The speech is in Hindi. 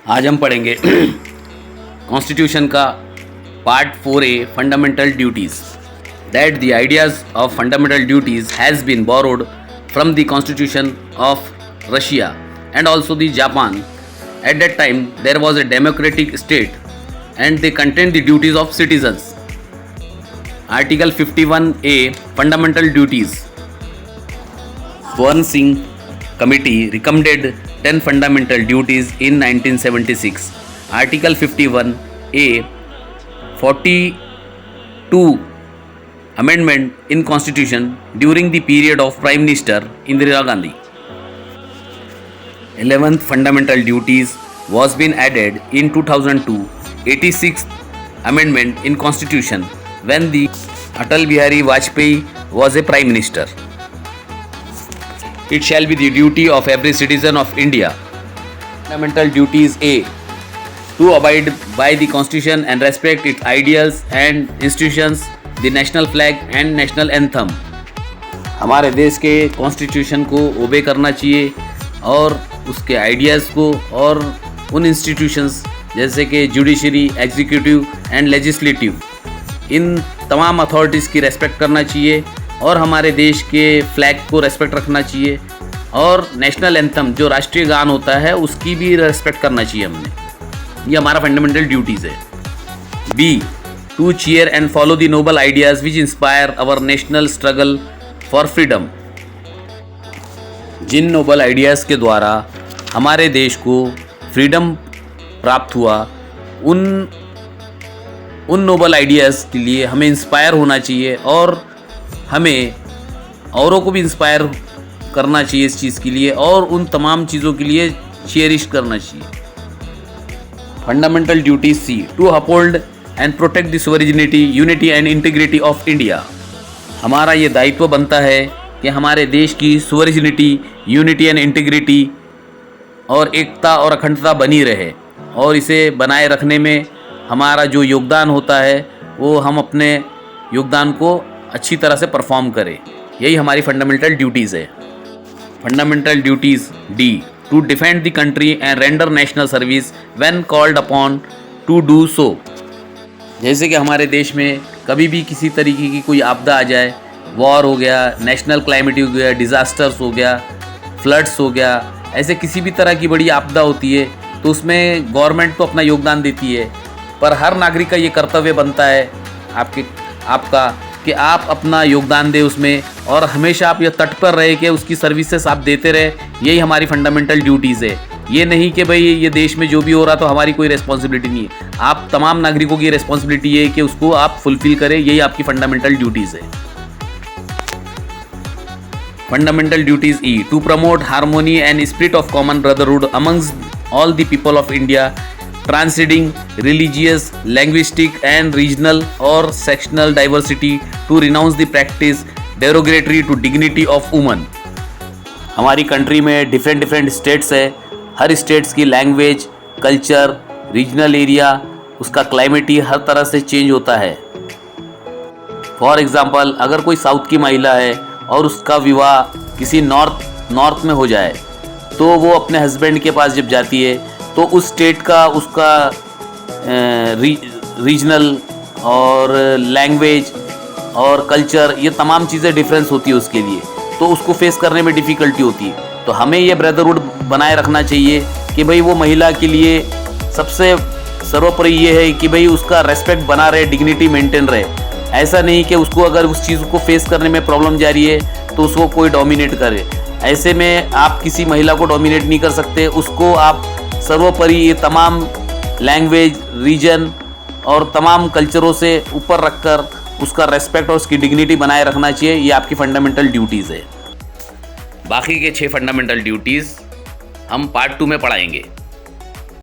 आज हम पढ़ेंगे कॉन्स्टिट्यूशन का part 4A fundamental duties that the ideas of fundamental duties has been borrowed from the constitution of Russia and also the Japan. At that time there was a democratic state and they contained the duties of citizens. Article 51A Fundamental Duties. Swan Singh Committee recommended 10 fundamental duties in 1976. Article 51A 42 amendment in Constitution during the period of Prime Minister Indira Gandhi. 11th fundamental duties was been added in 2002 86th amendment in Constitution when the Atal Bihari Vajpayee was a Prime Minister. It shall be the duty of every citizen of India. Fundamental duties A. To abide by the Constitution and respect its ideals and institutions, the national flag and national anthem. हमारे देश के कॉन्स्टिट्यूशन को ओबे करना चाहिए और उसके आइडियाज़ को और उन इंस्टीट्यूशंस जैसे कि जुडिशरी, एग्जीक्यूटिव एंड लेजिस्लेटिव, इन तमाम अथॉरिटीज़ की रेस्पेक्ट करना चाहिए और हमारे देश के फ्लैग को रेस्पेक्ट रखना चाहिए और नेशनल एंथम जो राष्ट्रीय गान होता है उसकी भी रेस्पेक्ट करना चाहिए हमने. ये हमारा फंडामेंटल ड्यूटीज़ है. B. To cheer and follow the noble ideas which inspire our national struggle for freedom. जिन नोबल आइडियाज़ के द्वारा हमारे देश को फ्रीडम प्राप्त हुआ, उन नोबल आइडियाज़ के लिए हमें इंस्पायर होना चाहिए और हमें औरों को भी इंस्पायर करना चाहिए इस चीज़ के लिए और उन तमाम चीज़ों के लिए चेरिश करना चाहिए. Fundamental duty C. To uphold and protect the sovereignty, unity and integrity of India. हमारा ये दायित्व बनता है कि हमारे देश की सोवरेनिटी, यूनिटी एंड इंटीग्रिटी और एकता और अखंडता बनी रहे और इसे बनाए रखने में हमारा जो योगदान होता है वो हम अपने योगदान को अच्छी तरह से परफॉर्म करें. यही हमारी फंडामेंटल ड्यूटीज़ है. Fundamental duties D. To defend the country and render national service when called upon to do so. जैसे कि हमारे देश में कभी भी किसी तरीके की कोई आपदा आ जाए, वॉर हो गया, नेशनल क्लाइमेटी हो गया, डिज़ास्टर्स हो गया, फ्लड्स हो गया, ऐसे किसी भी तरह की बड़ी आपदा होती है तो उसमें गवर्नमेंट तो अपना योगदान देती है, पर हर नागरिक का ये कर्तव्य बनता है आपका कि आप अपना योगदान दें उसमें और हमेशा आप ये तत्पर रहे कि उसकी सर्विसेज आप देते रहे. यही हमारी फंडामेंटल ड्यूटीज़ है. ये नहीं कि भाई ये देश में जो भी हो रहा तो हमारी कोई रिस्पॉन्सिबिलिटी नहीं है. आप तमाम नागरिकों की रिस्पॉन्सिबिलिटी है कि उसको आप फुलफिल करें. यही आपकी फंडामेंटल ड्यूटीज़ है. Fundamental duties E. To promote harmony and spirit of common brotherhood amongst all the people of India, transcending religious, linguistic and regional or sectional diversity, to renounce the practice derogatory to dignity of women. हमारी कंट्री में डिफरेंट स्टेट्स है. हर स्टेट्स की लैंग्वेज, कल्चर, रीजनल एरिया, उसका क्लाइमेटी हर तरह से चेंज होता है. फॉर एग्ज़ाम्पल, अगर कोई साउथ की महिला है और उसका विवाह किसी नॉर्थ में हो जाए तो वो अपने हस्बैंड के पास जब जाती है तो उस स्टेट का उसका रीजनल और लैंग्वेज और कल्चर, ये तमाम चीज़ें डिफरेंस होती है उसके लिए, तो उसको फेस करने में डिफ़िकल्टी होती है. तो हमें ये ब्रदरहुड बनाए रखना चाहिए कि भाई वो महिला के लिए सबसे सर्वोपरि ये है कि भाई उसका रेस्पेक्ट बना रहे, डिग्निटी मेंटेन रहे. ऐसा नहीं कि उसको अगर उस चीज़ को फेस करने में प्रॉब्लम जा रही है तो उसको कोई डोमिनेट करे. ऐसे में आप किसी महिला को डोमिनेट नहीं कर सकते. उसको आप सर्वोपरि ये तमाम लैंग्वेज, रीजन और तमाम कल्चरों से ऊपर रखकर उसका रेस्पेक्ट और उसकी डिग्निटी बनाए रखना चाहिए. ये आपकी फंडामेंटल ड्यूटीज़ है. बाकी के 6 फंडामेंटल ड्यूटीज़ हम पार्ट 2 में पढ़ाएंगे.